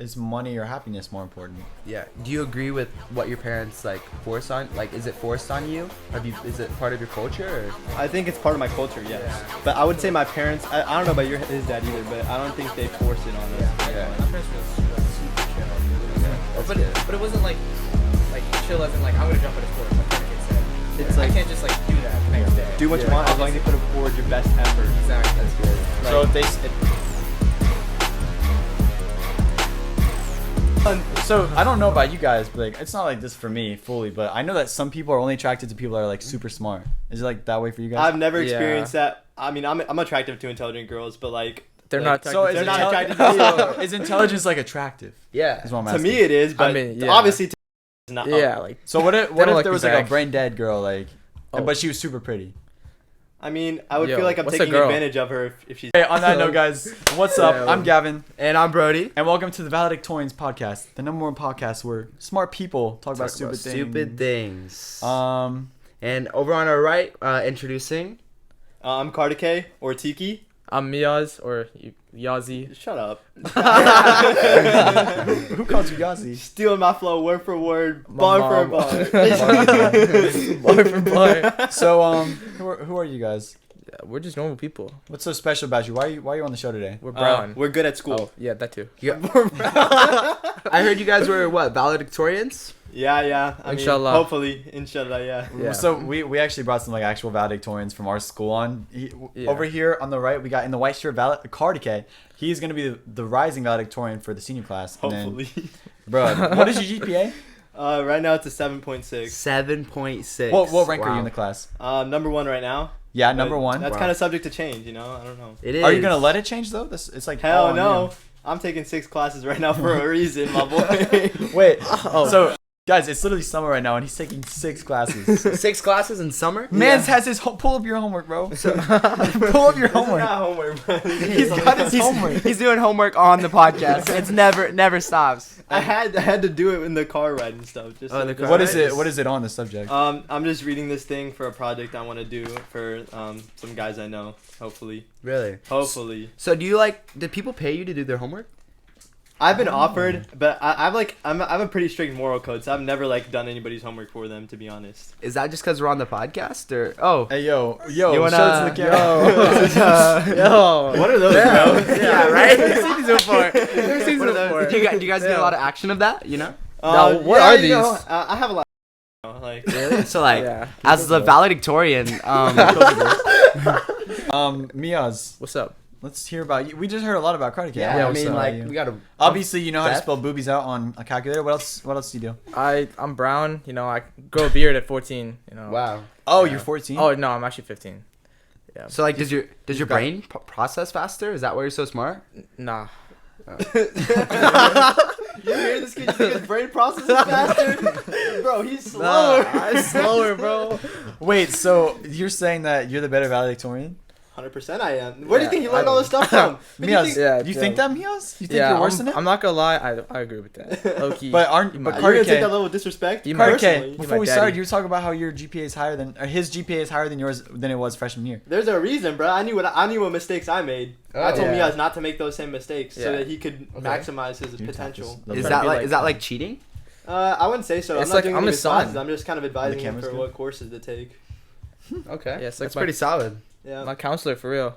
is money or happiness more important? Yeah. Do you agree with what your parents like force on? Like, is it forced on you? Is it part of your culture? Or? I think it's part of my culture, yes. Yeah. But I would say my parents. I don't know about his dad either, but I don't think they force it on us. Yeah. My parents were super chill. But it wasn't like chill as in like I'm gonna jump at a sport. My parents said. It's like I can't just like do that the next day. Do what you want as long as you put forward your best effort. Exactly. That's good. So if they. So I don't know about you guys, but like it's not like this for me fully, but I know that some people are only attracted to people that are like super smart. Is it like that way for you guys? I've never experienced that. I mean, I'm attractive to intelligent girls, but like they're not attracted. So they're not attracted to you. Is intelligence like attractive? Yeah. Is what I'm to asking. me it is, but obviously to it's not. Yeah, like so what if there was like a brain dead girl like, but she was super pretty? I mean, I would feel like I'm taking advantage of her if she's... Hey, on that note, guys, what's up? I'm Gavin. And I'm Brody. And welcome to the Valedictorians podcast, the #1 podcast where smart people talk about stupid things. And over on our right, introducing... I'm Kardake, or Tiki. I'm Miaz, or Yazi. Shut up. Who calls you Yazi? Stealing my flow word for word, bar for bar. Bar for bar. So, who are you guys? Yeah, we're just normal people. What's so special about you? Why are you on the show today? We're brown. We're good at school. Oh, yeah, that too. Yeah. I heard you guys were, valedictorians? Yeah. I Inshallah. mean, hopefully, inshallah, yeah. So we actually brought some like actual valedictorians from our school on. Over here on the right, we got in the white shirt Kardake. He's gonna be the rising valedictorian for the senior class. Hopefully. And then, bro, what is your GPA? Right now it's a 7.6. 7.6. What rank are you in the class? Number 1 right now. Yeah, number 1. That's kind of subject to change, I don't know. It is. Are you gonna let it change though? It's like hell no. I'm taking 6 classes right now for a reason, my boy. Wait. So. Guys, it's literally summer right now, and he's taking 6 classes. 6 classes in summer? Mans has his pull up your homework, bro. Pull up your homework. It's not homework, bro. He's got his homework. He's doing homework on the podcast. It's never stops. I had to do it in the car ride and stuff. Just What is it? What is it on the subject? I'm just reading this thing for a project I want to do for some guys I know. Hopefully. Really? Hopefully. So do people pay you to do their homework? I've been offered, but I have a pretty strict moral code, so I've never done anybody's homework for them, to be honest. Is that just because we're on the podcast, or Hey yo, you wanna, show it to the camera. yo, what are those, bro? Yeah, right. Never seen these before. Do you guys get a lot of action of that? Now, what are these? I have a lot. Really? So as the valedictorian, Miaz, what's up? Let's hear about you. We just heard a lot about Kardake. Yeah, I mean, we gotta. Obviously, you know how to spell boobies out on a calculator. What else do you do? I'm brown. I grow a beard at 14. Wow. Oh, you're 14. Oh no, I'm actually 15. Yeah. So does your brain process faster? Is that why you're so smart? Nah. You hear this kid? You think his brain processes faster? Bro, he's slower. I'm slower, bro. Wait, so you're saying that you're the better valedictorian? 100% I am. Where do you think you learned all this stuff from? Miaz, do you think that, Miaz? You think you're worse than him? I'm not gonna lie, I agree with that. Low-key. But you're gonna take that level of disrespect? Kardake, before we started, you were talking about how your GPA is higher than, or his GPA is higher than yours than it was freshman year. There's a reason, bro. I knew what mistakes I made. I told Miaz not to make those same mistakes so that he could maximize his potential. Is that like cheating? I wouldn't say so. It's I'm not doing I'm any his son. classes. I'm just kind of advising him for what courses to take. Okay. Yeah, it's that's pretty solid. Yeah. My counselor, for real.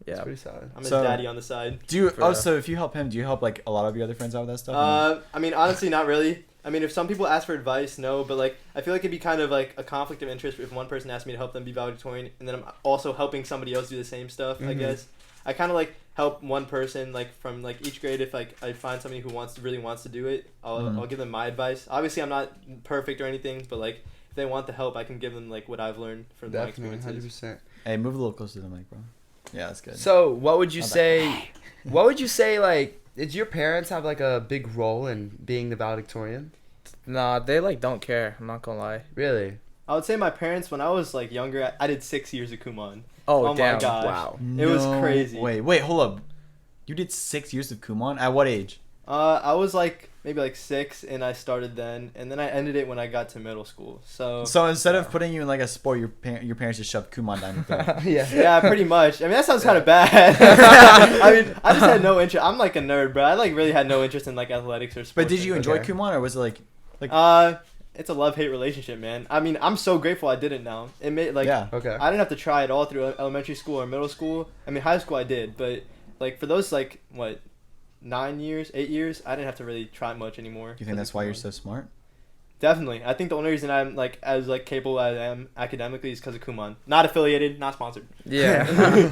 Yeah. That's pretty solid. I'm his daddy on the side. So if you help him, do you help like a lot of your other friends out with that stuff? I mean, honestly, not really. I mean, if some people ask for advice, no, but I feel like it'd be kind of like a conflict of interest if one person asked me to help them be valedictorian, and then I'm also helping somebody else do the same stuff. I guess I kind of help one person from each grade. If I find somebody who really wants to do it, I'll give them my advice. Obviously, I'm not perfect or anything, but if they want the help, I can give them what I've learned from my experiences. 100%. Hey, move a little closer to the mic, bro. Yeah, that's good. So, what would you say? What would you say? Did your parents have a big role in being the valedictorian? Nah, they don't care. I'm not gonna lie. Really? I would say my parents, when I was younger, I did 6 years of Kumon. Oh damn! My gosh. Wow. It was crazy. Wait, hold up. You did 6 years of Kumon? At what age? I was like maybe like 6, and I started then, and then I ended it when I got to middle school. So instead of putting you in like a sport, your parents just shoved Kumon down your throat. yeah, pretty much. I mean, that sounds kind of bad. I mean, I just had no interest. I'm like a nerd, bro. I like really had no interest in like athletics or sports. But did you enjoy Kumon, or was it like? It's a love-hate relationship, man. I mean, I'm so grateful I did it now. It made like Okay. I didn't have to try it all through elementary school or middle school. I mean, high school I did, but like for those like 8 years, I didn't have to really try much anymore. Do you think that's why you're so smart? Definitely. I think the only reason I'm like as like capable as I am academically is because of Kumon. Not affiliated, not sponsored. Yeah.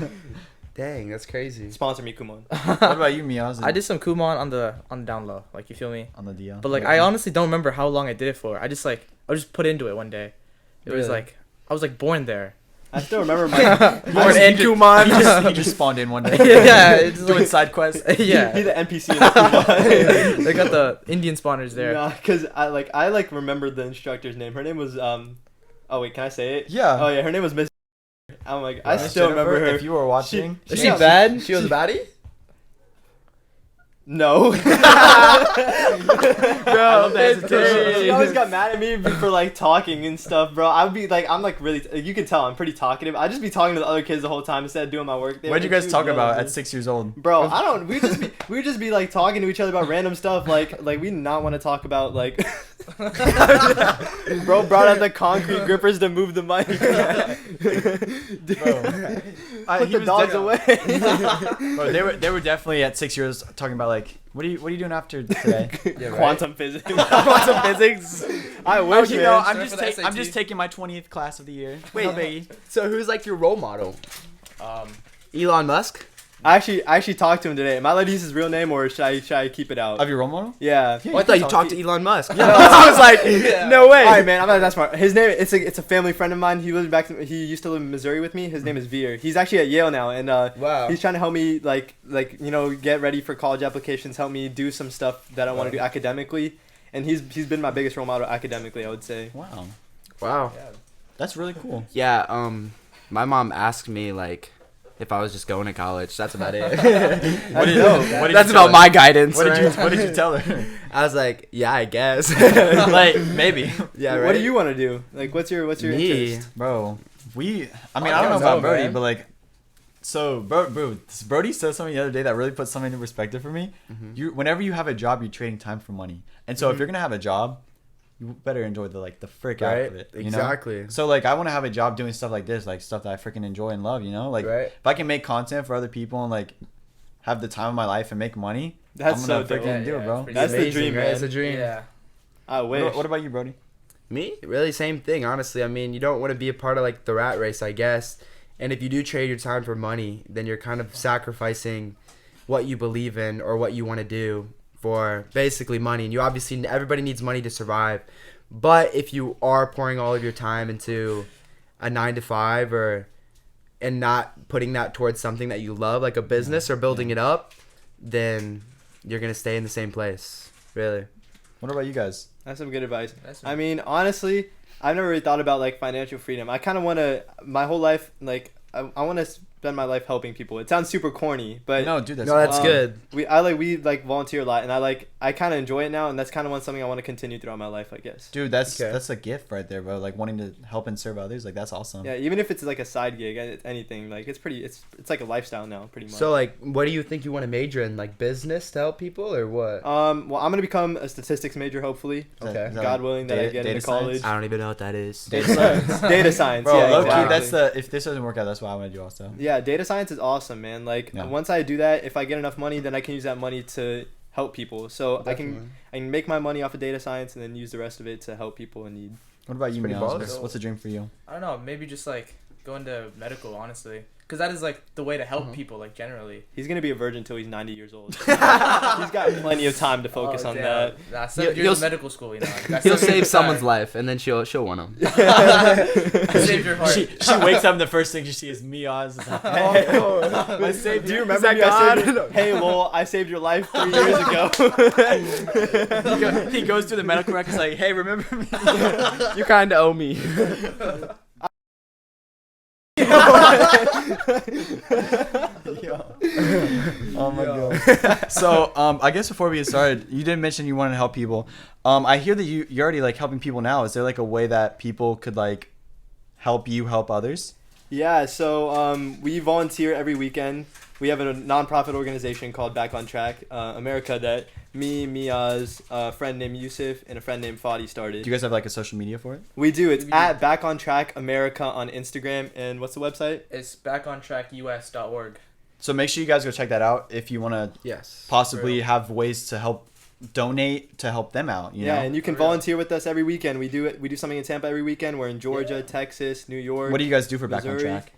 Dang, that's crazy. Sponsor me, Kumon. What about you, Miaz? I did some Kumon on the down low, like you feel me. On the DL. But like I honestly don't remember how long I did it for. I just put into it one day. It was Really? like I was like born there. I still remember my Born in Kumon. He just spawned in one day. Yeah, it's doing like, side quests. yeah. be the NPC in Kumon. They got the Indian spawners there. Yeah, because I remembered the instructor's name. Her name was oh wait, can I say it? Yeah. Oh yeah, her name was Miss. I'm like, I Wow. still remember her. If you were watching, Is she bad? She was a she- baddie? No. Bro, She always got mad at me for like talking and stuff, bro. I'd be like, I'm like really, you can tell I'm pretty talkative. I'd just be talking to the other kids the whole time instead of doing my work. What'd you guys talk about at 6 years old? Bro, I don't. We would just be like talking to each other about random stuff. Like we did not want to talk about like. Bro brought out the concrete grippers to move the mic. Put the dogs away. Bro, they were definitely at 6 years talking about like, what are you doing after today? Yeah, right. Quantum physics. Quantum physics. I wish, you man. know, Sorry for the I'm SAT. just taking my 20th class of the year. Wait. No biggie. So who's like your role model? Elon Musk? I actually talked to him today. Am I allowed to use his real name or should I keep it out? Of your role model? Yeah. Oh, I thought you talked to Elon Musk. Yeah. I was like, no way. All right, man. I'm not that smart. His name, it's a family friend of mine. He he used to live in Missouri with me. His name is Veer. He's actually at Yale now, and Wow. he's trying to help me like get ready for college applications. Help me do some stuff that I want to do academically, and he's been my biggest role model academically, I would say. Wow. Wow. That's really cool. Yeah, my mom asked me like if I was just going to college. That's about it. What did That's you tell about her? my guidance. What right? did you tell her? I was like, yeah, I guess. Like, maybe. Yeah, right. What do you want to do? Like, what's your Me? interest? Bro, I mean, I I don't know don't about know, Brody, man. but like, so Brody said something the other day that really put something into perspective for me. Mhm. Whenever you have a job, you're trading time for money, and so if you're gonna have a job, you better enjoy the frick out Right? of it. You Exactly. know? So like, I want to have a job doing stuff like this, like stuff that I freaking enjoy and love. You know, like Right. if I can make content for other people and like have the time of my life and make money, That's I'm so gonna dope. freaking do it, bro. That's the dream, right? man. It's a dream. Yeah. I wish. What about you, Brody? Me? Really, same thing, honestly. I mean, you don't want to be a part of like the rat race, I guess. And if you do trade your time for money, then you're kind of sacrificing what you believe in or what you want to do for basically money. And you obviously, everybody needs money to survive. But if you are pouring all of your time into a 9 to 5 and not putting that towards something that you love, like a business or building it up, then you're going to stay in the same place. Really. What about you guys? That's some good advice. That's I mean, honestly, I've never really thought about like financial freedom. I kind of want to, my whole life, like I want to spend my life helping people. It sounds super corny, but No, dude, that's No, that's Um, good. we volunteer a lot, and I kind of enjoy it now, and that's kind of something I want to continue throughout my life, I guess. Dude, that's Okay. a gift right there, bro. Like wanting to help and serve others, like that's awesome. Yeah, even if it's like a side gig, anything, like it's like a lifestyle now, pretty much. So, like, what do you think you want to major in? Like, business to help people or what? well, I'm gonna become a statistics major, hopefully. Okay. Is that God like willing that I data- get data into college. science? I don't even know what that is. Data science. Data science, Bro, yeah, low exactly. key, that's if this doesn't work out, that's what I want to do also. Yeah, data science is awesome, man. Like Yeah. once I do that, if I get enough money, then I can use that money to help people. So Definitely. I can make my money off of data science and then use the rest of it to help people in need. What about you, pretty Miaz? boss. What's the dream for you? I don't know. Maybe just like go into medical, honestly, because that is like the way to help Mhm. people, like generally. He's gonna be a virgin until he's 90 years old. He's got plenty of time to focus on that. Nah, so He'll- you're he'll in medical school, you know. That's He'll the save someone's time. life, and then she'll want him. Save your heart. She wakes up and the first thing she sees is Miaz. It's like, I saved Do you you. remember Is me? that I saved God? your, hey, lol, I saved your life 3 years ago. He goes through the medical records like, hey, remember me? You kind of owe me. Oh my god. So I guess before we get started, you did mention you wanted to help people. I hear that you're already like helping people now. Is there like a way that people could like help you help others? Yeah, so we volunteer every weekend. We have a nonprofit organization called Back on Track America that me, Mia's friend named Yusuf, and a friend named Fadi started. Do you guys have like a social media for it? We do. It's at Back on Track America on Instagram. And what's the website? It's backontrackus.org. So make sure you guys go check that out if you want to possibly have ways to help donate to help them out. You know? And you can volunteer with us every weekend. We do something in Tampa every weekend. We're in Georgia, Texas, New York. What do you guys do for Missouri. Back on Track?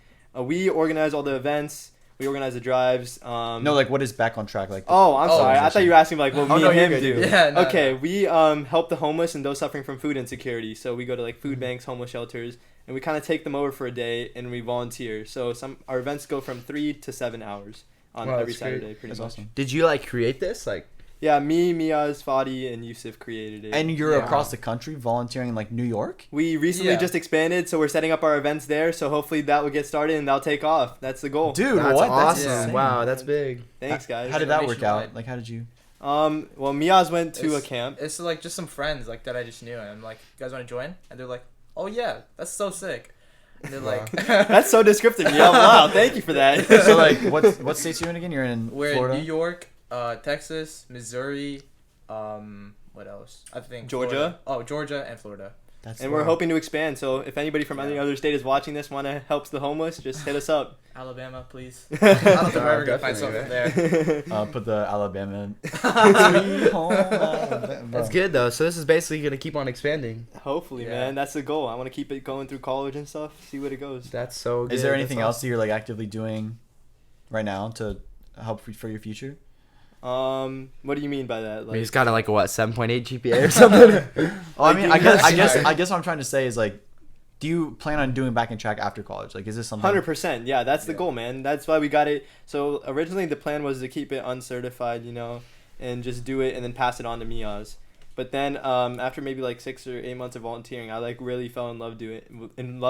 We organize all the events. We organize the drives. No, like what is Back on Track like? I'm sorry. I thought you were asking like what me and him do. Yeah, no, okay, no. we help the homeless and those suffering from food insecurity. So we go to like food banks, homeless shelters, and we kind of take them over for a day and we volunteer. So our events go from 3 to 7 hours on every Saturday, pretty much. Awesome. Did you like create this? Like, yeah, me, Miaz, Fadi, and Yusuf created it. And you're across the country volunteering in like New York? We recently just expanded, so we're setting up our events there. So hopefully that will get started and that'll take off. That's the goal. Dude, that's what? awesome. That's insane. Wow, that's big. Thanks, guys. How did that work out? Nationwide. Like, how did you? Well, Miaz went to a camp. It's like just some friends like that I just knew, and I'm like, you guys want to join? And they're like, oh yeah, that's so sick. And they're like, That's so descriptive. Yeah, wow, thank you for that. So like, what states are you in again? You're in we're Florida? in New York, Texas, Missouri, what else? I think Georgia. Florida. Oh, Georgia and Florida. And we're hoping to expand. So if anybody from any other state is watching this, want to help the homeless, just hit us up. Alabama, please. I don't think we're ever gonna find Definitely, something there. Put the Alabama in. Sweet home Alabama. That's good though. So this is basically gonna keep on expanding. Hopefully, Yeah. man. That's the goal. I want to keep it going through college and stuff. See what it goes. That's so good. Is there That's anything awesome. else that you're like actively doing right now to help for your future? What do you mean by that? He's got a, like a what 7.8 GPA or something. Oh, I mean, I guess what I'm trying to say is like, do you plan on doing Back on Track after college? Like, is this something? 100%. Yeah, that's the goal, man. That's why we got it. So originally the plan was to keep it uncertified, and just do it and then pass it on to Miaz. But then after maybe like 6 or 8 months of volunteering, I like really fell in love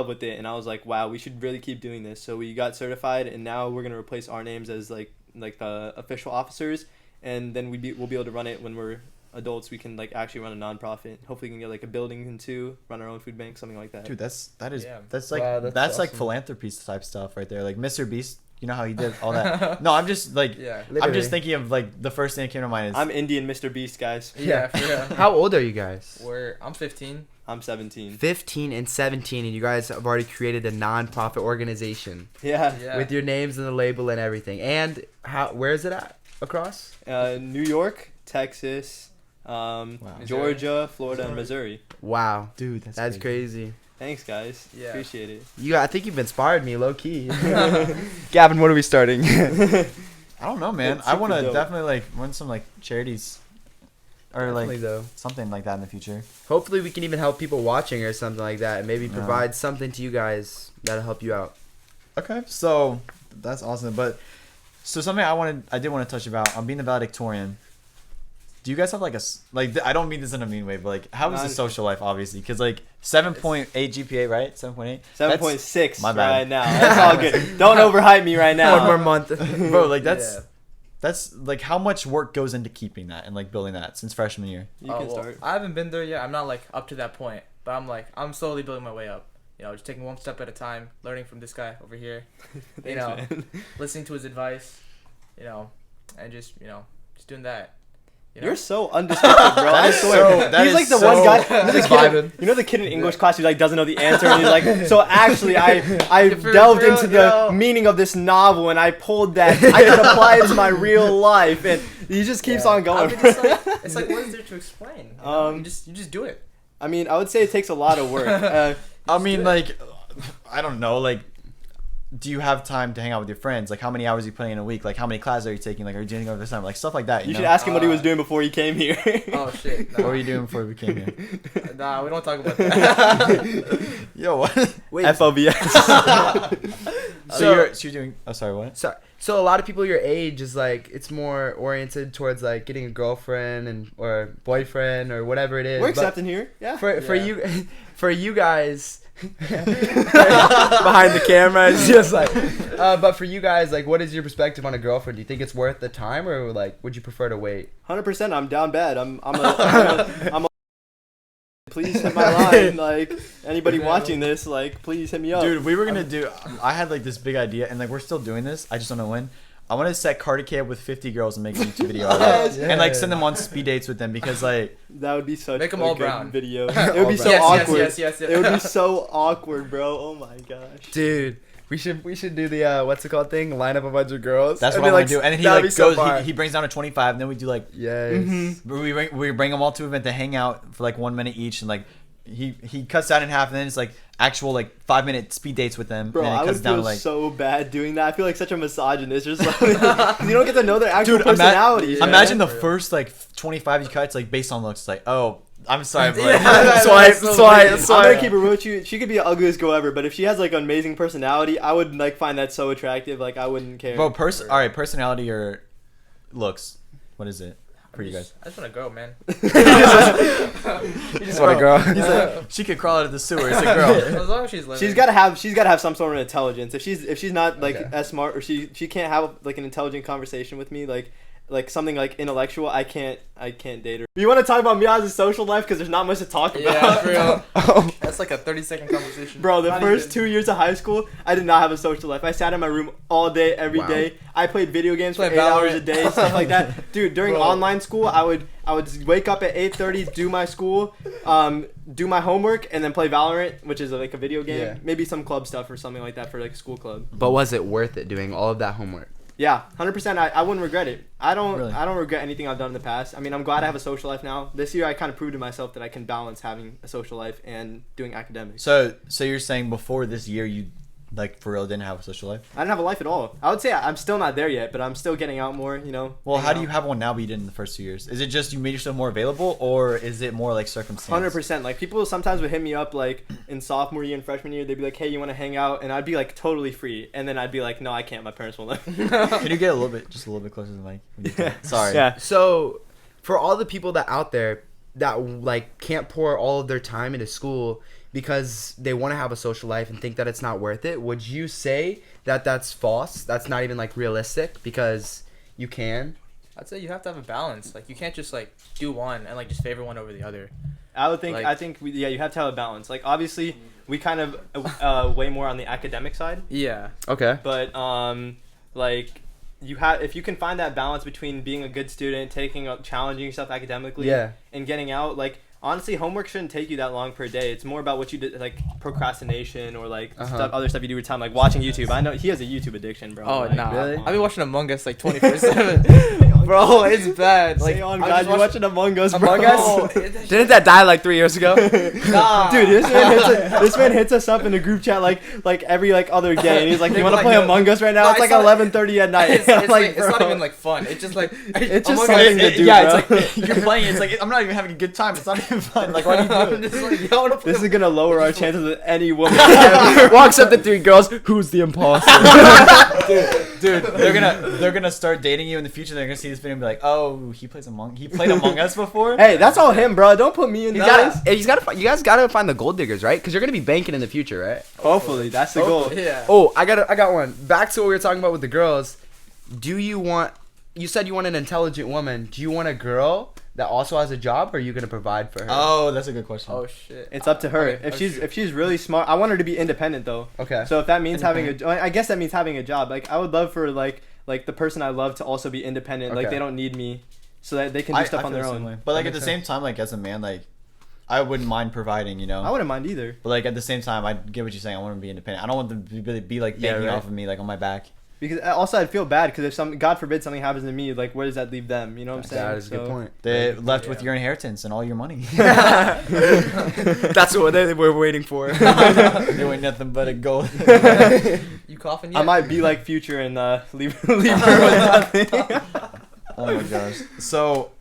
with it, and I was like, wow, we should really keep doing this. So we got certified, and now we're gonna replace our names as like the official officers, and then we'll be able to run it when we're adults. We can like actually run a nonprofit. Hopefully, we can get like a building and run our own food bank, something like that. Dude, that's like Wow, that's like awesome. philanthropy type stuff right there. Like Mr. Beast, you know how he did all that. No, I'm just like Yeah. I'm Literally. just thinking of like the first thing that came to mind is I'm Indian Mr. Beast, guys. Yeah, for real. How old are you guys? I'm 15. I'm 17. 15 and 17, and you guys have already created a non-profit organization Yeah. Yeah. with your names and the label and everything. And where is it at across? New York, Texas, Georgia, Florida, and Missouri. Wow, dude, that's crazy. Thanks, guys. Yeah. Appreciate it. I think you've inspired me, low key. Gavin, what are we starting? I don't know, man. It's I want to super dope. definitely like run some like charities or Definitely, like though. something like that in the future. Hopefully, we can even help people watching or something like that, and maybe Yeah. provide something to you guys that'll help you out. Okay, so that's awesome. But so something I did want to touch about on being the valedictorian. Do you guys have like I don't mean this in a mean way, but like how is the social life obviously? Because like 7.8 GPA, right? 7.8. 7.6 my bad. right now. That's all good. Don't overhype me right now. One more month. Bro, like Yeah. that's like how much work goes into keeping that and like building that since freshman year. You can start. I haven't been there yet. I'm not like up to that point, but I'm slowly building my way up. Just taking one step at a time, learning from this guy over here. Thanks, man. Listening to his advice, and just doing that. You're so undescriptive, bro. I swear. He's like the one guy. You know the kid in English class who like doesn't know the answer, and he's like, "So actually, I delved real, into the meaning of this novel, and I pulled that. I could apply it to my real life." And he just keeps on I going. mean, it's like what is there to explain? You just do it. I mean, I would say it takes a lot of work. I mean, like, I don't know, like, do you have time to hang out with your friends? Like, how many hours are you putting in a week? Like, how many classes are you taking? Like, are you doing over the summer? Like, stuff like that. You know? should ask him what he was doing before he came here. Oh shit! What were you doing before we came here? Nah, we don't talk about that. Yo, what? Wait, FOBS. So you're doing. Oh, sorry, what? So So a lot of people your age is like it's more oriented towards like getting a girlfriend and or boyfriend or whatever it is. We're accepting here. Yeah. For you guys behind the camera, it's just like. But for you guys, like, what is your perspective on a girlfriend? Do you think it's worth the time, or like, would you prefer to wait? 100%. I'm down bad. I'm a please hit my line. Like, anybody watching this, like, please hit me up. Dude, we were gonna do. I had like this big idea, and like we're still doing this. I just don't know when. I want to set Cardi Camp with 50 girls and make a YouTube video of it. And like send them on speed dates with them because like that would be such make them a all good brown video. It would be so awkward. Yes. It would be so awkward, bro. Oh my gosh. Dude, we should do the what's it called thing? Line up a bunch of girls. That's what I want to do. And then he like goes. He brings down to 25. And then we do like we bring them all to an event to hang out for like 1 minute each, and like he cuts that in half, and then it's like actual like 5-minute speed dates with them. Bro, and I it would cuts down feel to, like, so bad doing that. I feel like such a misogynist. Just like, you don't get to know their actual personalities. Imagine the first like 25 you cut. It's like based on looks. It's like, oh, I'm sorry, but I'm gonna keep it real with you. She could be the ugliest girl ever, but if she has like an amazing personality, I would like find that so attractive. Like I wouldn't care. Bro, all right, personality or looks? What is it for you guys? I just want to grow, man. You just want to grow. He's like, she could crawl out of the sewer. It's a girl. As long as she's living. She's gotta have some sort of intelligence. If she's not like as smart, or she can't have like an intelligent conversation with me, like something like intellectual, I can't date her. You want to talk about Mia's social life because there's not much to talk about. Yeah, for real. That's like a 30-second conversation. Bro, the first 2 years of high school, I did not have a social life. I sat in my room all day, every day. I played video games for 8 hours a day, stuff like that. Dude, during online school, I would wake up at 8:30, do my school, do my homework, and then play Valorant, which is like a video game. Yeah. Maybe some club stuff or something like that for like a school club. But was it worth it doing all of that homework? Yeah, 100%. I wouldn't regret it. I don't regret anything I've done in the past. I mean, I'm glad I have a social life now. This year, I kind of proved to myself that I can balance having a social life and doing academics. So you're saying before this year, you like for real didn't have a social life? I didn't have a life at all. I would say I'm still not there yet, but I'm still getting out more, you know. Well, how do you have one now but you didn't in the first 2 years? Is it just you made yourself more available, or is it more like circumstance? 100%. Like people sometimes would hit me up like in sophomore year and freshman year. They'd be like, "Hey, you want to hang out?" And I'd be like totally free, and then I'd be like, "No, I can't. My parents won't let me." Can you get a little bit closer to the mic? Sorry. Yeah. So, for all the people that out there that like can't pour all of their time into school because they want to have a social life and think that it's not worth it, would you say that that's false? That's not even like realistic because you can? I'd say you have to have a balance. Like you can't just like do one and like just favor one over the other. I think you have to have a balance. Like obviously we kind of way more on the academic side. Yeah. Okay. But like if you can find that balance between being a good student, challenging yourself academically, and getting out, like honestly, homework shouldn't take you that long per day. It's more about what you did, like procrastination or like other stuff you do with time, like watching YouTube. I know he has a YouTube addiction, bro. Oh, like, nah. Really? I've been watching Among Us like 24/7. Bro, it's bad. Like, Stay on, guys. You're watching Among Us, bro. Among Us? Didn't that die like 3 years ago? Nah. Dude, this man hits us up in a group chat like every like other day, and he's like, "You want to play Among Us right now?" It's like 11:30 at night. It's not even like fun. It's just like it's just something to do, bro. It's like you're playing. It's like I'm not even having a good time. It's not even fun. Like why do you do it? This is gonna lower our chances with any woman. Walks up to 3 girls. Who's the imposter? Dude, they're gonna start dating you in the future. They're gonna see this video and be like, "Oh, he played Among Us before." Hey, that's all him, bro. Don't put me in that. You guys gotta find the gold diggers, right? Because you're gonna be banking in the future, right? Hopefully, that's the goal. Yeah. Oh, I got one. Back to what we were talking about with the girls. You said you want an intelligent woman. Do you want a girl that also has a job, or are you gonna provide for her? Oh, that's a good question. Oh shit. It's up to her. Okay. If she's really smart, I want her to be independent though. Okay. So if that means I guess that means having a job. Like I would love for like the person I love to also be independent. Okay. Like they don't need me, so that they can do stuff on their own. But like at the same time, like as a man, like I wouldn't mind providing, you know. I wouldn't mind either. But like at the same time, I get what you're saying. I want to be independent. I don't want them to really be like banking off of me, like on my back. Because also I'd feel bad because if God forbid something happens to me, like where does that leave them? You know what I'm saying? That is a good point. They left with your inheritance and all your money. That's what they were waiting for. They were nothing but a gold. You coughing yet? I might be like Future and leave her with nothing. Oh my gosh. So,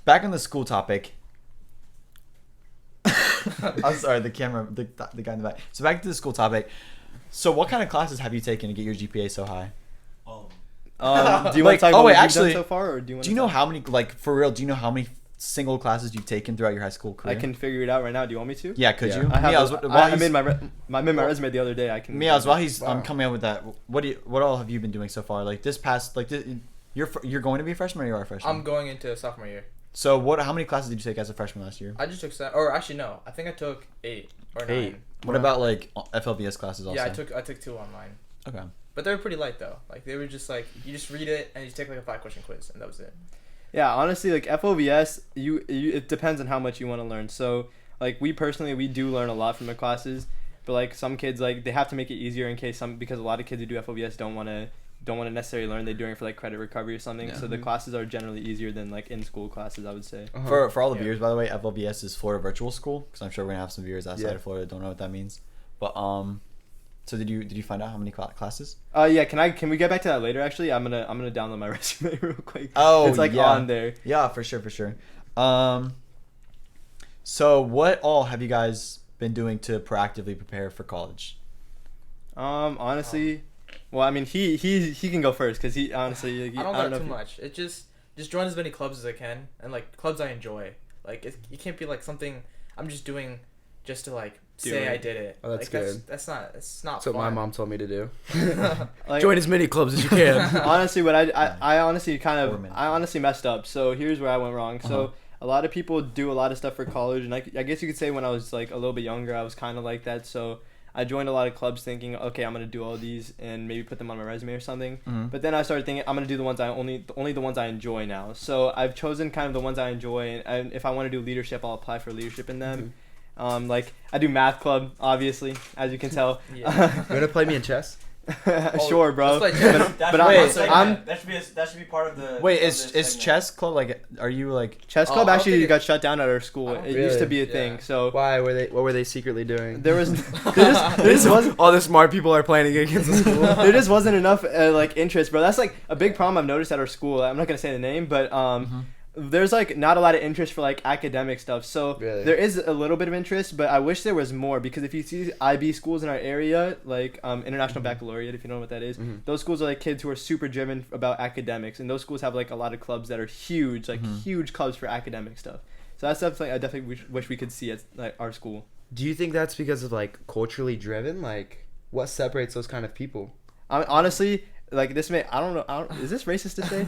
back on the school topic. I'm sorry, the guy in the back. So back to the school topic. So what kind of classes have you taken to get your GPA so high? Do you want to Like, talk about oh, wait, what you've actually, done so far, or do you want? Do you know how many, like, for real? Do you know how many single classes you've taken throughout your high school career? I can figure it out right now. Do you want me to? Yeah, could you? I made my resume the other day. I can. While he's coming up with that, what all have you been doing so far? Like you're going to be a freshman, or you are a freshman? I'm going into sophomore year. So how many classes did you take as a freshman last year? I just took or actually no, I think I took 8 or 9. What about like FLVS classes also? Yeah, I took 2 online. Okay. But they were pretty light though. Like they were just like you just read it and you take like a 5-question quiz and that was it. Yeah, honestly, like FOVS, it depends on how much you want to learn. So, like we do learn a lot from the classes, but like some kids like they have to make it easier in case because a lot of kids who do FOVS don't want to necessarily learn. They're doing it for like credit recovery or something. Yeah. So the classes are generally easier than like in school classes, I would say. For all the viewers, by the way, FLVS is Florida Virtual School, because I'm sure we're gonna have some viewers outside of Florida that don't know what that means. But so did you find out how many classes? Yeah. Can we get back to that later? Actually, I'm gonna download my resume real quick. Oh, it's like on there. Yeah, for sure. So what all have you guys been doing to proactively prepare for college? Honestly, well, I mean, he can go first because he honestly. I don't know too much. It just join as many clubs as I can and like clubs I enjoy. Like it can't be like something I'm just doing just to like say I did it. Oh, that's like, good. That's not That's what my mom told me to do. Like, join as many clubs as you can. Honestly, I honestly messed up. So here's where I went wrong. So a lot of people do a lot of stuff for college, and I guess you could say when I was like a little bit younger, I was kind of like that. So I joined a lot of clubs thinking, okay, I'm gonna do all these and maybe put them on my resume or something. But then I started thinking, I'm gonna do the ones only the ones I enjoy now. So I've chosen kind of the ones I enjoy, and if I want to do leadership, I'll apply for leadership in them. Like I do math club, obviously, as you can tell. You wanna play me in chess? Sure, bro. But that should be part of the. Wait, is chess club like? Are you like chess club? Actually, got shut down at our school. It used to be a thing. So why were they? What were they secretly doing? There just wasn't. All the smart people are playing against the school. There just wasn't enough like interest, bro. That's like a big problem I've noticed at our school. I'm not gonna say the name, but there's like not a lot of interest for like academic stuff. So there is a little bit of interest, but I wish there was more, because if you see IB schools in our area, like International Baccalaureate, if you know what that is, those schools are like kids who are super driven about academics, and those schools have like a lot of clubs that are huge, like huge clubs for academic stuff. So that's stuff like I definitely wish we could see at like our school. Do you think that's because of like culturally driven? Like what separates those kind of people? Honestly, like this may I don't know. Is this racist to say?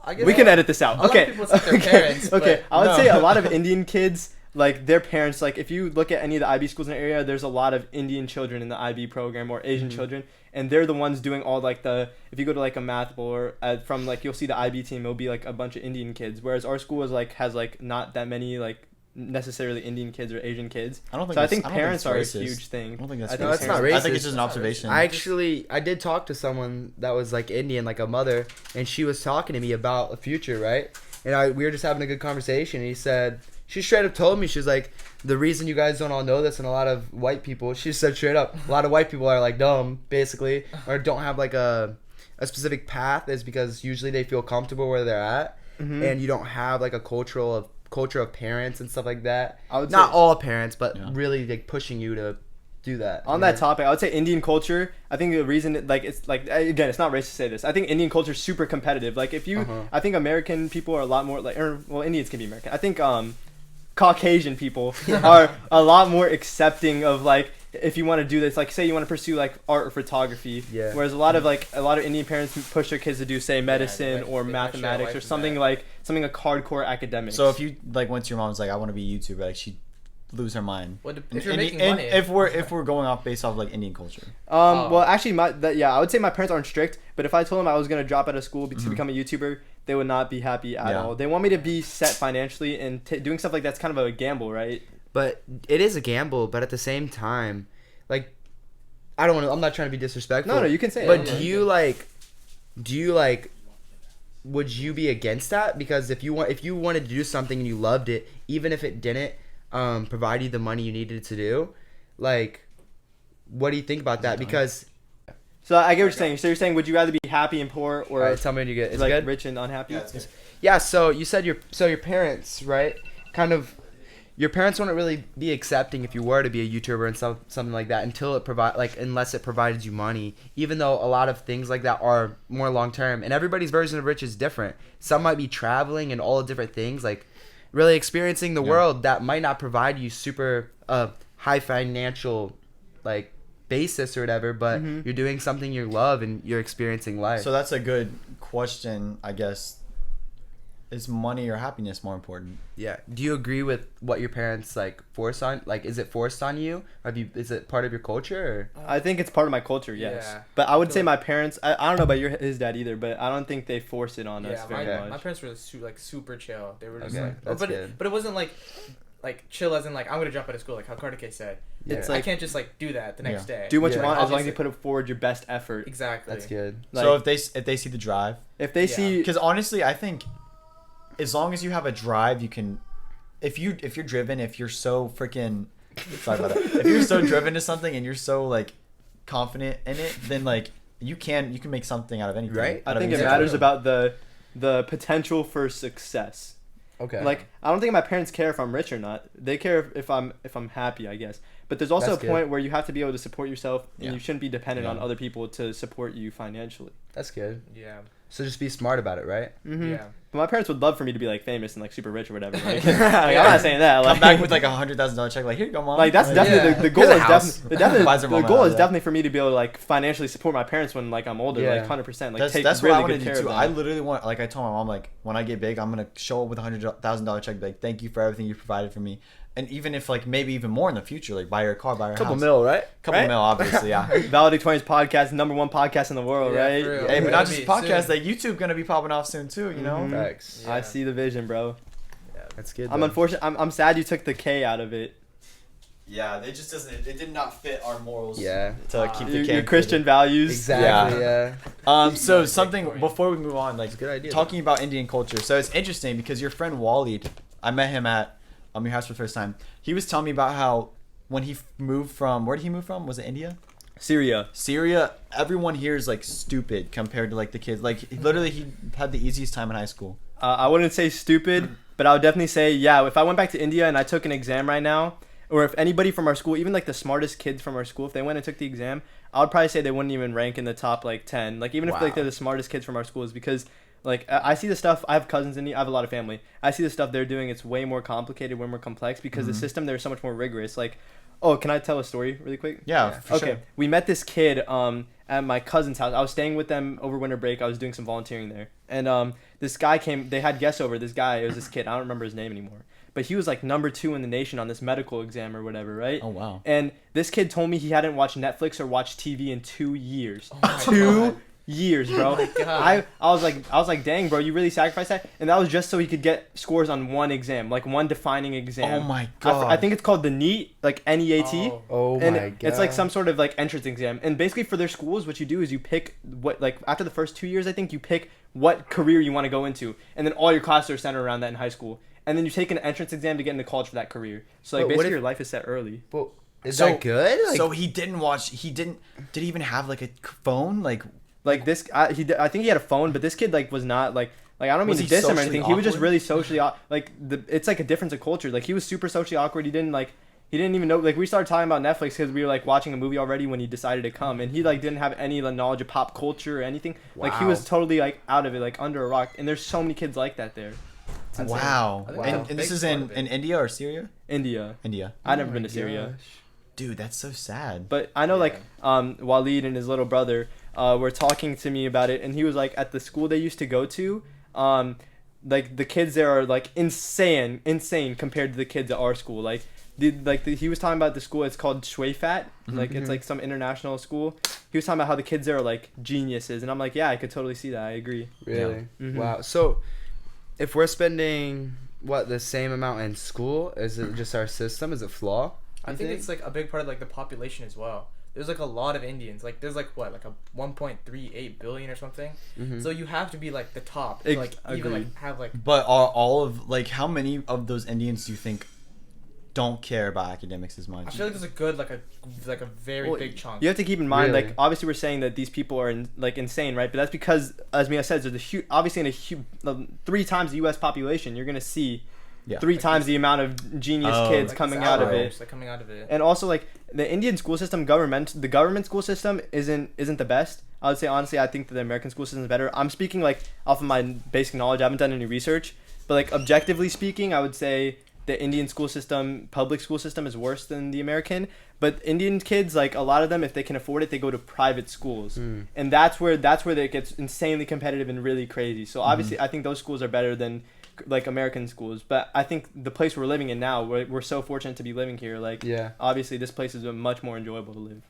I guess we can edit this out. Okay. Okay. I would say a lot of Indian kids, like their parents, like if you look at any of the IB schools in the area, there's a lot of Indian children in the IB program, or Asian children, and they're the ones doing all like if you go to like a math bowl or from like you'll see the IB team, it'll be like a bunch of Indian kids, whereas our school has like not that many like necessarily Indian kids or Asian kids. I think parents are a huge thing. I don't think that's no, it's not racist. I think it's just an observation. I did talk to someone that was like Indian, like a mother, and she was talking to me about the future, right? And we were just having a good conversation, and she straight up told me, she's like, the reason you guys don't all know this, and a lot of white people, she said straight up, a lot of white people are like dumb, basically, or don't have like a specific path, is because usually they feel comfortable where they're at, and you don't have like a culture of parents and stuff like that. I would not say, all parents, but really like pushing you to do that. On that topic, I would say Indian culture, I think the reason it's like, again, it's not racist to say this, I think Indian culture is super competitive. Like if you I think American people are a lot more like, Indians can be American. I think Caucasian people are a lot more accepting of like, if you want to do this, like say you want to pursue like art or photography, whereas a lot of Indian parents push their kids to do say medicine or mathematics or something like hardcore academics. So if you like went to your mom and was like, I want to be a YouTuber, like she'd lose her mind. Well, if you're making money. If we're going off based off like Indian culture. Well, actually, I would say my parents aren't strict, but if I told them I was gonna drop out of school to become a YouTuber, they would not be happy at all. They want me to be set financially, and doing stuff like that's kind of a gamble, right? But it is a gamble, but at the same time, like, I'm not trying to be disrespectful. No, you can say it. But do you like, would you be against that? Because if you wanted to do something and you loved it, even if it didn't provide you the money you needed to do, like, what do you think about that? Because so I get what you're saying. So you're saying, would you rather be happy and poor, or right, tell me when you get rich and unhappy? Yeah. So you said your parents, right? Kind of, your parents wouldn't really be accepting if you were to be a YouTuber and something like that unless it provided you money. Even though a lot of things like that are more long term, and everybody's version of rich is different. Some might be traveling and all the different things, like really experiencing the world that might not provide you super high financial like basis or whatever, but you're doing something you love and you're experiencing life. So that's a good question, I guess. Is money or happiness more important? Yeah. Do you agree with what your parents like force on? Like, is it forced on you? Is it part of your culture? Or? I think it's part of my culture, yes. Yeah. But I would say my parents. I don't know about his dad either, but I don't think they force it on us very much. My parents were super chill. They were just good. but it wasn't like chill as in like I'm gonna jump out of school like how Carter K said. Yeah. It's I like can't just like do that the next day. do what you want as long as obviously- you put forward your best effort. Exactly. That's good. Like, So if they see the drive, if they see, because honestly, I think as long as you have a drive, you can. If you're driven, if you're so freaking sorry about that. If you're so driven to something and you're so like confident in it, then like you can make something out of anything. Right. I think it matters about the potential for success. Okay. Like I don't think my parents care if I'm rich or not. They care if I'm happy, I guess. But there's also That's a point good. where you have to be able to support yourself, and Yeah. you shouldn't be dependent on Yeah. other people to support you financially. That's good. Yeah. So just be smart about it, right? Mm-hmm. Yeah. But my parents would love for me to be like famous and like super rich or whatever. Like, I'm not saying that. Like, Come back with like $100,000 check. Like here you go, mom. like that's Like, definitely the goal Here's a is house. definitely Buys the her mom goal out, is yeah. definitely for me to be able to like financially support my parents when like I'm older, Yeah. like 100%. Like take that's really what I want good to care do of too. them. I literally want, like I told my mom, like when I get big, I'm gonna show up with $100,000 check. Be like, thank you for everything you provided for me, and even if like maybe even more in the future, like buy her a car, buy her a Couple house. mil, right? Couple Right? mil, obviously, yeah. Valedictorians podcast, #1 podcast in the world, Yeah, right? for real. Hey, but Yeah. not just podcast. Soon. Like YouTube gonna be popping off soon too. You know. Mhm. Facts. Yeah. I see the vision, bro. That's good. I'm though. unfortunate. I'm sad you took the K out of it. Yeah, it just doesn't. It did not fit our morals. Yeah. To keep the Your K Christian values. Exactly. Yeah. So something before we move on, like It's a good idea. talking about Indian culture. So it's interesting because your friend Waleed, I met him at your house for the first time. He was telling me about how when he moved from, where did he move from? Was it India? Syria. Syria. Everyone here is like stupid compared to like the kids. Like literally, he had the easiest time in high school. I wouldn't say stupid, but I would definitely say, yeah, if I went back to India and I took an exam right now, or if anybody from our school, even like the smartest kids from our school, if they went and took the exam, I would probably say they wouldn't even rank in the top like 10. Like even if like they're the smartest kids from our schools, because like I see the stuff. I have cousins in India. I have a lot of family. I see the stuff they're doing. It's way more complicated, way more complex because the system there is so much more rigorous. Like, oh, can I tell a story really quick? Yeah, for Okay, sure. we met this kid at my cousin's house. I was staying with them over winter break. I was doing some volunteering there, and this guy came. They had guests over. This guy, it was this kid. I don't remember his name anymore, but he was like #2 in the nation on this medical exam or whatever, right? Oh wow. And this kid told me he hadn't watched Netflix or watched TV in 2 years. my 2 years, bro. God. I was like, dang, bro, you really sacrificed that, and that was just so he could get scores on one exam, like one defining exam. Oh my god. I think it's called the NEAT, like NEAT. Oh. Oh And my god. it's like some sort of like entrance exam, and basically for their schools, what you do is you pick what, like after the first 2 years, I think you pick what career you want to go into, and then all your classes are centered around that in high school, and then you take an entrance exam to get into college for that career. So like But what basically if- your life is set early. Well, is So- that good? Like, So he didn't watch. Did he even have like a phone? Like this, I think he had a phone, but this kid like was not like I don't mean Was to he diss him or socially anything. He was just awkward? really socially it's like a difference of culture. Like he was super socially awkward. He didn't even know, like we started talking about Netflix because we were like watching a movie already when he decided to come, and he like didn't have any knowledge of pop culture or anything. Like he Wow. was totally like out of it, like under a rock. And there's so many kids like that there. It's insane. Wow. I think And, that's a and this big is part in, of it. in India or Syria? India. India. I've never oh been my to Syria. gosh. Dude, that's so sad. But I know like Waleed and his little brother were talking to me about it, and he was like at the school they used to go to, like the kids there are like insane compared to the kids at our school. Like he was talking about the school. It's called Shweifat. Like it's like some international school. He was talking about how the kids there are like geniuses, and I'm like, yeah, I could totally see that. I agree. Really? Mhm. Wow. So, if we're spending the same amount in school, is it just our system? Is it flawed? I think it's like a big part of like the population as well. There's like a lot of Indians. Like there's like what, like a 1.38 billion or something. So you have to be like the top. To, like even like have like. But are all of how many of those Indians do you think don't care about academics as much? I feel like there's a good like a very Well, big chunk. You have to keep in mind, Really? like obviously we're saying that these people are insane, right? But that's because, as Mia says, there's a huge, obviously in a huge, 3 times the U.S. population, you're gonna see Yeah. 3 times the amount of genius kids Like, coming it's out of outrage, it. like, coming out of it. And also like the Indian school system, the government school system isn't the best. I would say honestly, I think that the American school system is better. I'm speaking like off of my basic knowledge. I haven't done any research, but like objectively speaking, I would say the Indian school system, public school system, is worse than the American. But Indian kids, like a lot of them, if they can afford it, they go to private schools, and that's where it gets insanely competitive and really crazy. So obviously, I think those schools are better than like American schools. But I think the place we're living in now, we're so fortunate to be living here. Like, obviously, this place is much more enjoyable to live.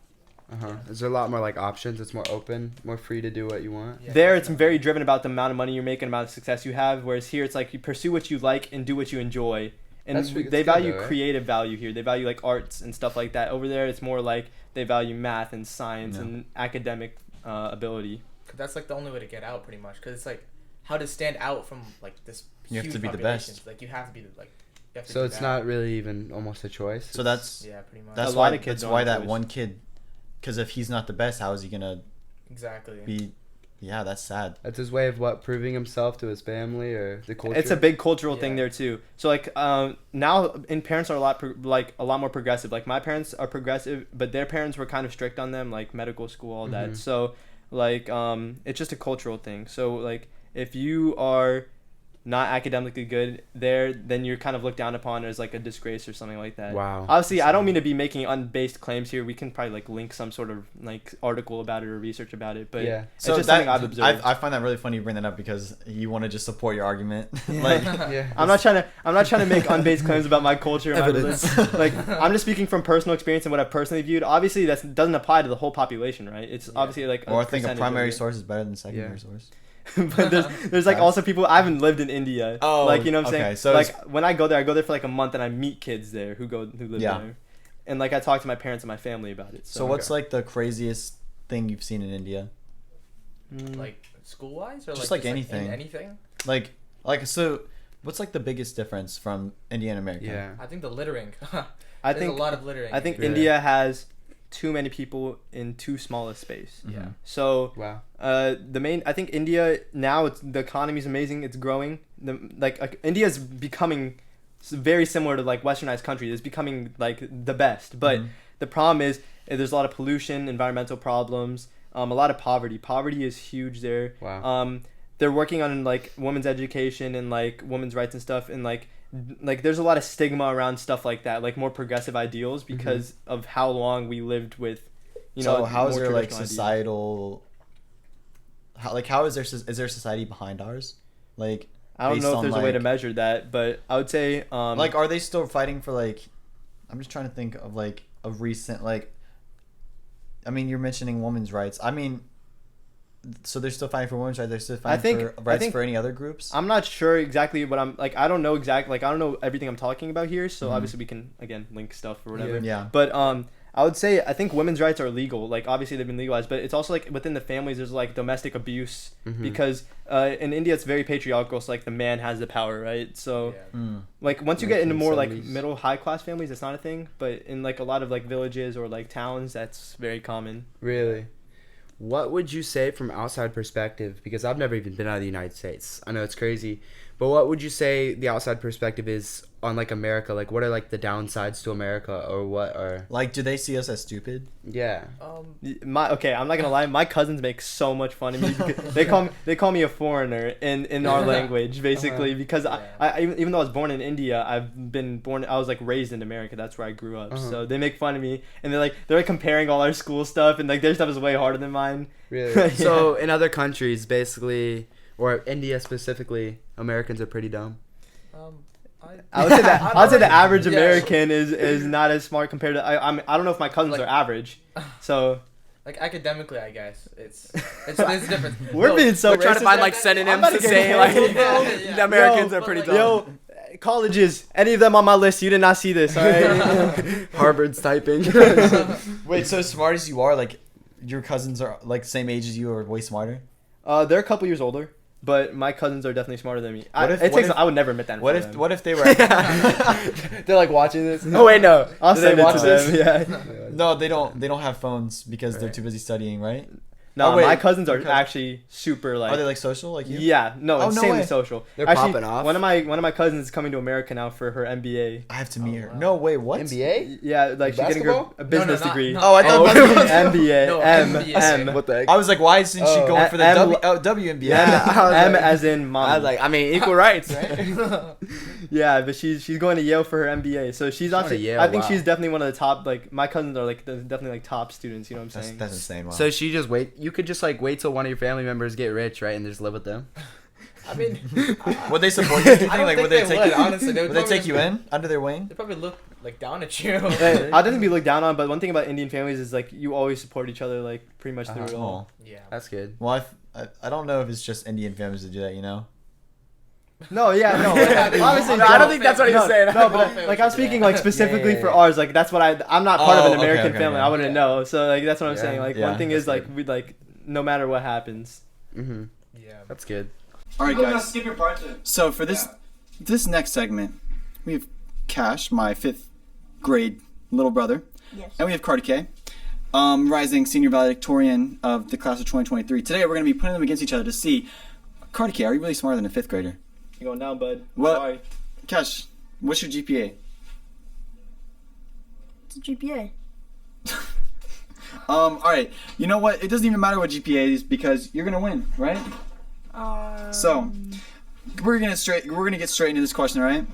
Is there a lot more like options? It's more open, more free to do what you want. Yeah, there, it's very driven about the amount of money you're making, amount of success you have. Whereas here, it's like you pursue what you like and do what you enjoy. And they value creative value here. They value like arts and stuff like that. Over there, it's more like they value math and science and academic ability. Cause that's like the only way to get out, pretty much. Because it's like how to stand out from like this. You have huge to be the population. best. Like you have to be like. You have to So do it's that. not really even almost a choice. So that's pretty much. That's A why lot of kids that's don't why have that choice. one kid, because if he's not the best, how is he gonna Exactly. be? Yeah, that's sad. That's his way of proving himself to his family or the culture. It's a big cultural thing there too. So like now, and parents are a lot more progressive. Like my parents are progressive, but their parents were kind of strict on them, like medical school, all that. So like it's just a cultural thing. So like if you are not academically good there, then you're kind of looked down upon as like a disgrace or something like that. Wow. Obviously, I don't mean to be making unbased claims here. We can probably like link some sort of like article about it or research about it. But it's so just that, something I've observed. I find that really funny you bring that up because you want to just support your argument. Like, I'm not trying to make unbased claims about my culture. And my Evidence. religion. Like I'm just speaking from personal experience and what I've personally viewed. Obviously, that doesn't apply to the whole population, right? It's obviously like. Or I think a percentage primary of it. source is better than secondary source. But there's like also people. I haven't lived in India. Oh, like you know what I'm okay. saying. So like when I go there for like a month and I meet kids there who live there, and like I talk to my parents and my family about it. So what's like the craziest thing you've seen in India? Like school wise or Just like anything. anything. Like so, what's like the biggest difference from India and America? Yeah. I think the littering. I There's think a lot of littering. I think Really? India has too many people in too small a space. Yeah. So Wow. I think India now, the economy is amazing. It's growing. India is becoming very similar to like westernized countries. It's becoming like the best. But the problem is there's a lot of pollution, environmental problems, a lot of poverty. Poverty is huge there. Wow. They're working on like women's education and like women's rights and stuff, and like there's a lot of stigma around stuff like that, like more progressive ideals because of how long we lived with, So how is more there like traditional ideas. societal? How is there society behind ours? Like I don't based know if on, there's a way to like- measure that, but I would say like are they still fighting for like? I'm just trying to think of like a recent like. I mean, you're mentioning women's rights. I mean, so they're still fighting for women's rights. They're still fighting for rights for any other groups. I'm not sure exactly what I'm like. I don't know exactly I don't know everything I'm talking about here. So obviously we can again link stuff or whatever. Yeah. But I would say I think women's rights are legal. Like obviously they've been legalized, but it's also like within the families there's like domestic abuse because in India it's very patriarchal. So like the man has the power, right? So like once you get into more like 1970s. middle high class families, it's not a thing. But in like a lot of like villages or like towns, that's very common. Really? What would you say from outside perspective? Because I've never even been out of the United States. I know it's crazy. But what would you say the outside perspective is on like America? Like what are like the downsides to America or what are... Like, do they see us as stupid? Yeah. I'm not gonna lie. My cousins make so much fun of me. Because they call me a foreigner in our language, basically. Because I even though I was born in India, I was like raised in America. That's where I grew up. So they make fun of me, and they're like comparing all our school stuff, and like their stuff is way harder than mine. Really? Yeah. So in other countries, basically, or India specifically, Americans are pretty dumb. I would say the average American is not as smart compared to I don't know if my cousins are average. So like academically, I guess there's a difference. we're being so We're trying to racist. find like I'm synonyms about to get say like canceled, bro. the Americans Yo, are pretty but, dumb. Yo, colleges, any of them on my list, you did not see this, all right? Harvard's typing. Wait, so smart as you are, like your cousins are like same age as you or way smarter? They're a couple years older, but my cousins are definitely smarter than me. I would never admit that. What if they were? They're like watching this? Oh wait, no. I'll Do send they it watch to this? them. Yeah. No, they don't have phones because they're too busy studying, right? No, Oh, wait. my cousins are Your cousins- actually super like. Are they like social like you? Yeah, no, Oh, no insanely way. social. They're Actually, popping off. One of my cousins is coming to America now for her MBA. I have to meet her. wow. No way. What? NBA? Yeah, like she's getting her Basketball? a business No, no, not- degree. no. Oh, I thought Oh, basketball. MBA. No, M MBA. M. What the heck? I was like, why isn't she Oh. going for the M- WNBA? M, I was M like- as in mom. I was like, I mean, equal rights, right? Yeah, but she's going to Yale for her MBA. So she's going to actually. Yale, I think wow. she's definitely one of the top. Like my cousins are like definitely like top students. You know what I'm saying? That's insane. Wow. So she just wait. You could just like wait till one of your family members get rich, right, and just live with them. I mean, would they support you? Do you I don't like think would they they take would, you? honestly. They Would would they probably take you just- in under their wing? They probably look like down at you. Hey, I'll definitely be looked down on, but one thing about Indian families is like you always support each other like pretty much through it all. Yeah. That's good. Well, I don't know if it's just Indian families that do that. You know. No, yeah, no. Like, obviously, No, I don't think that's what he's no, saying. No, All but families like I'm do speaking that. like specifically Yeah. for ours. Like that's what I'm not part of Oh, an okay, American okay, family. yeah. I wouldn't know. So like that's what I'm Yeah. saying. Like Yeah, one thing is that's like we like no matter what happens. Mm-hmm. Yeah. That's good. All right, guys. Skip your part. So for this next segment, we have Cash, my 5th grade little brother, Yes. and we have Cardi K, rising senior valedictorian of the class of 2023. Today we're going to be putting them against each other to see, Cardi K, are you really smarter than a 5th grader? You're going down, bud. What? Sorry. Cash, what's your GPA? It's a GPA. All right. You know what? It doesn't even matter what GPA is because you're gonna win, right? So, we're gonna get straight into this question, all right?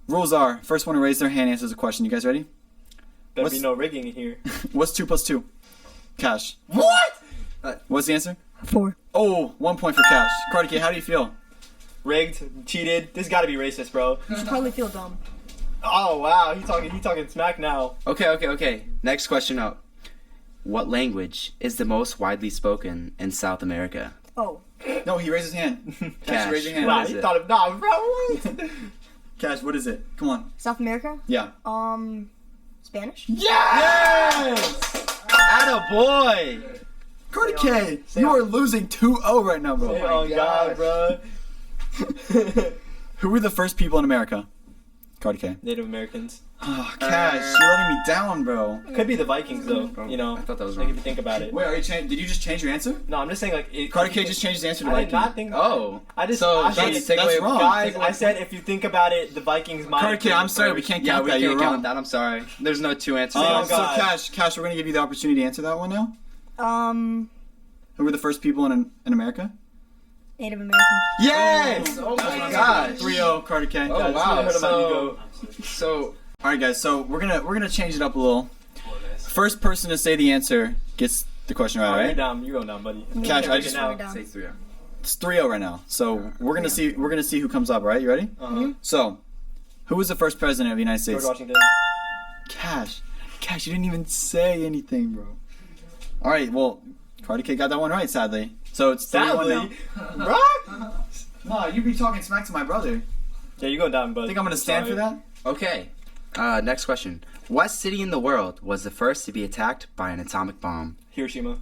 Rules are: first one to raise their hand answers a question. You guys ready? Better What's- be no rigging in here. What's 2 plus 2? Cash. What? What's the answer? 4. Oh, 1 point for Cash. Cardi K, how do you feel? Rigged, cheated. This got to be racist, bro. You should probably feel dumb. Oh wow, he talking smack now. Okay. Next question up. What language is the most widely spoken in South America? Oh. No, he raised his hand. Cash, raise your hand. What Nah, is he it? thought of bro. What? Cash, what is it? Come on. South America? Yeah. Spanish? Yes! Attaboy! Cardi K, you are losing 2-0 right now, bro. Oh god, bro. Who were the first people in America? Cardi K. Native Americans. Oh, Cash, you're letting me down, bro. Could be the Vikings though. You know. I thought that was Like wrong. if you think about it. Wait, did you just change your answer? No, I'm just saying like. Cardi K just changed his answer to I did Viking. not think. Oh. I just. So I that's- said, that's wrong. guys. I said if you think about it, the Vikings might. Cardi K, I'm sorry, we can't Yeah, count we that. can't You're count wrong. that. I'm sorry. There's no 2 answers. Oh, So God. Cash, we're gonna give you the opportunity to answer that one now. Who were the first people in America? Native Americans. Yes! Oh my gosh. 3-0, Cardi K. Oh, Guys, wow. we heard about you So, go. so All right, guys. So we're gonna change it up a little. First person to say the answer gets the question right. All You're right? down. You're going down, buddy. Cash, I Take it just now. Down. say 3. it's 3-0 right now. So we're gonna see who comes up. All right? You ready? Uh-huh. So, who was the first president of the United George States? Washington. Cash, you didn't even say anything, bro. All right. Well, Cardi K got that one right, sadly. So it's 3-1 Sadly, now. bro. No, you be talking smack to my brother. Yeah, you're going down, bud. Think I'm gonna stand for that? Okay. Next question. What city in the world was the first to be attacked by an atomic bomb? Hiroshima.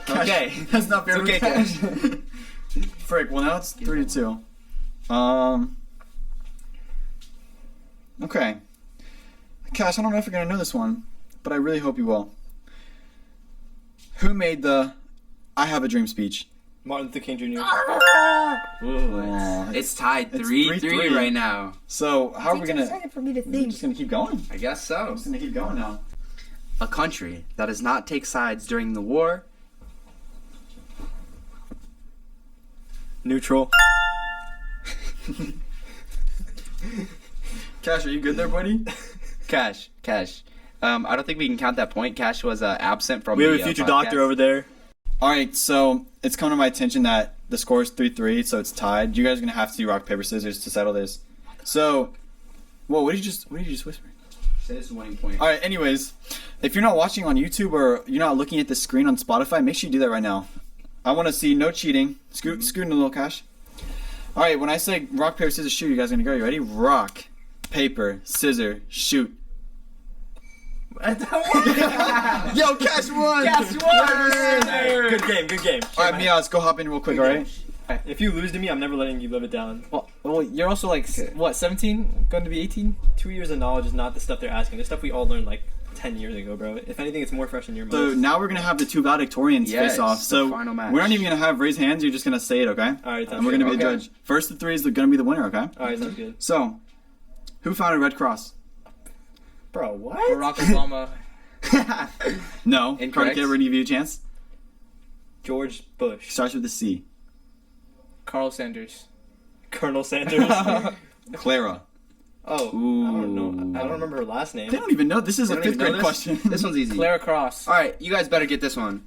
Okay. That's not fair. It's okay, Cash. Frick. Well, now it's 3-2. Okay. Cash, I don't know if you're gonna know this one, but I really hope you will. Who made the "I Have a Dream" speech? Martin Luther King Jr. Aw, It's tied It's 3-3 3-3 right now. So how are we Takes a gonna? second for me to We're think. just gonna keep going. I guess so. I'm just gonna keep going now. A country that does not take sides during the war. Neutral. Cash, are you good there, buddy? Cash. I don't think we can count that point. Cash was absent from We have the a future podcast. doctor over there. All right, so it's come to my attention that the score is 3-3, so it's tied. You guys are gonna have to do rock paper scissors to settle this. So, whoa, what did you just whisper? Say this is a winning point. All right, anyways, if you're not watching on YouTube or you're not looking at the screen on Spotify, make sure you do that right now. I want to see no cheating. Scoot in a little, Cash. All right, when I say rock paper scissors shoot, you guys are gonna go. You ready? Rock, paper, scissors, shoot. Yo, Cash won! Good game. All right, Mia, let's go hop in real quick, all right? If you lose to me, I'm never letting you live it down. Well, you're also like what, 17? Going to be 18? 2 years of knowledge is not the stuff they're asking. The stuff we all learned like 10 years ago, bro. If anything, it's more fresh in your mind. So now we're gonna have the two valedictorians Yes, face off. the So final match. we're not even gonna have raise hands. You're just gonna say it, okay? All right, And we're gonna be the Okay. judge. First to three is gonna be the winner, okay? All right, sounds good. So, who founded Red Cross? Bro, what? Barack Obama. No. Incorrect. Cardi, we're gonna give you a chance. George Bush. Starts with a C. Carl Sanders. Colonel Sanders. Clara. Oh, Ooh. I don't know. I don't remember her last name. They don't even know. This is They a don't fifth even know grade this? question. This one's easy. Clara Cross. All right, you guys better get this one.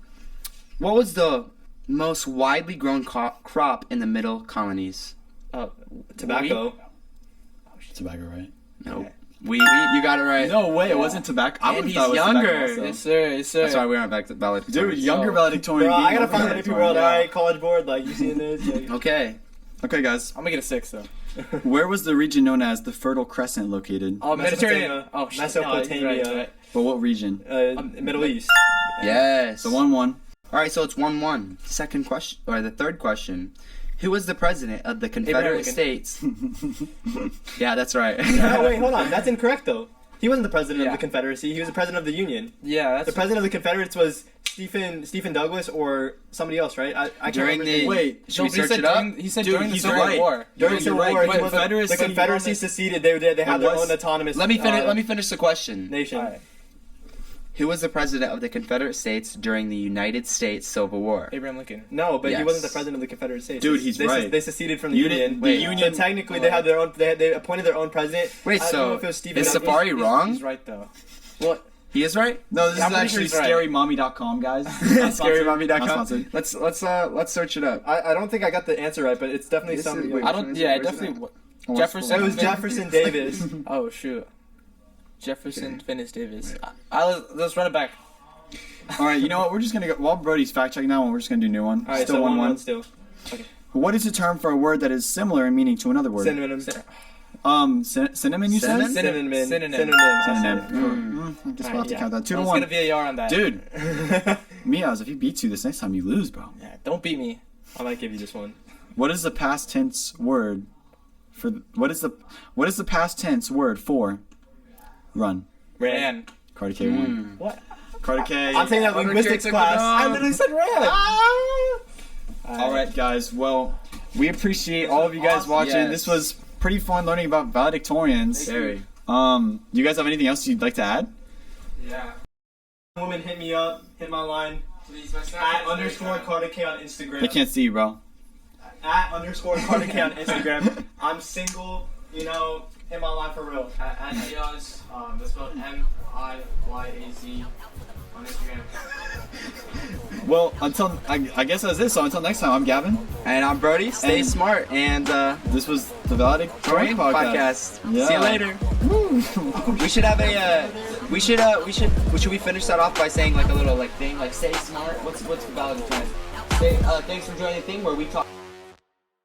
What was the most widely grown crop in the Middle Colonies? Tobacco. Tobacco, right? Nope. Wheat. You got it right. No way, it wasn't tobacco. I And would've he's thought it was younger. tobacco also. Yes, sir. Yes, sir. That's why we aren't back to valedictorian. Dude, younger So- valedictorian. Bro, I being gotta over find an AP valedictorian. World. Alright, College Board, like, you seeing this? Yeah. Okay. Okay, guys. I'm gonna get a 6 though. Where was the region known as the Fertile Crescent located? Oh, Mediterranean. Mesopotamia. Oh, shit. Mesopotamia. No, right. But what region? Middle East. Yes. So 1-1. All right, so it's 1-1. Second question, or the third question. Who was the president of the Confederate Lincoln. States? Yeah, that's right. No, wait, hold on. That's incorrect, though. He wasn't the president of Yeah. the Confederacy. He was the president of the Union. Yeah, that's The president of the Confederates was Stephen Douglas or somebody else, right? I can't During remember the his name. Wait, should we but he search said it up? He said Dude, during the he's Civil right. War. During You're the Civil right, War, but he was Confederacy the Confederacy was- seceded. They had their was- own autonomous. Let me finish. Let me finish the question. Nation. Alright. Who was the president of the Confederate States during the United States Civil War? Abraham Lincoln. No, but he Yes. wasn't the president of the Confederate States. Dude, he's right. They seceded from the You didn't- Union. the Wait, Union- So technically, they had their own. They appointed their own president. Wait, I don't know so if it was Stephen is Douglas. Safari wrong? He's right though. Well, he is right. No, this Yeah, is I'm pretty actually sure he's right. ScaryMommy.com, guys. Not sponsored. Not ScaryMommy.com. sponsored. Let's search it up. I don't think I got the answer right, but it's definitely This is- somebody. wait, I don't. Where's Yeah, it? definitely. What's Jefferson. It was Jefferson Davis. Oh shoot. Jefferson Finis Davis. Let's run it back. All right, you know what? We're just gonna go. While Brody's fact checking that one, we're just gonna do a new one. All right, Still so 1-1. 1-1 still. What is the term for a word that is similar in meaning to another word? Synonym. Cinnamon. You said. Cinnamon? Synonym. Synonym. Synonym. I guess we'll have to count that. 2 I to was 1. gonna VAR on that. Dude, Miaz, if he beats you this next time, you lose, bro. Yeah, don't beat me. I might give you this one. What is the past tense word for? What is the past tense word for? Run. Ran. Cardi K won. What? Cardi K. I'm taking that Other linguistics kids are class. gonna- I literally said ran. All right, guys. Well, we appreciate all of you guys awesome. watching. Yes. This was pretty fun learning about valedictorians. Very. Do you guys have anything else you'd like to add? Yeah. Woman, hit me up. Hit my line. Please, my At underscore Carter K on Instagram. They can't see you, bro. At underscore Carter K on Instagram. I'm single. You know, hit my line for real. At Miaz, that's spelled MIYAZ on Instagram. Well, until I guess that's it. So until next time, I'm Gavin. And I'm Brody. Stay And- smart. And This was the Valedictorian podcast. Yeah. See you later. We should have a. Should we finish that off by saying like a little like thing like stay smart? What's valedictorian? Say thanks for joining the thing where we talk.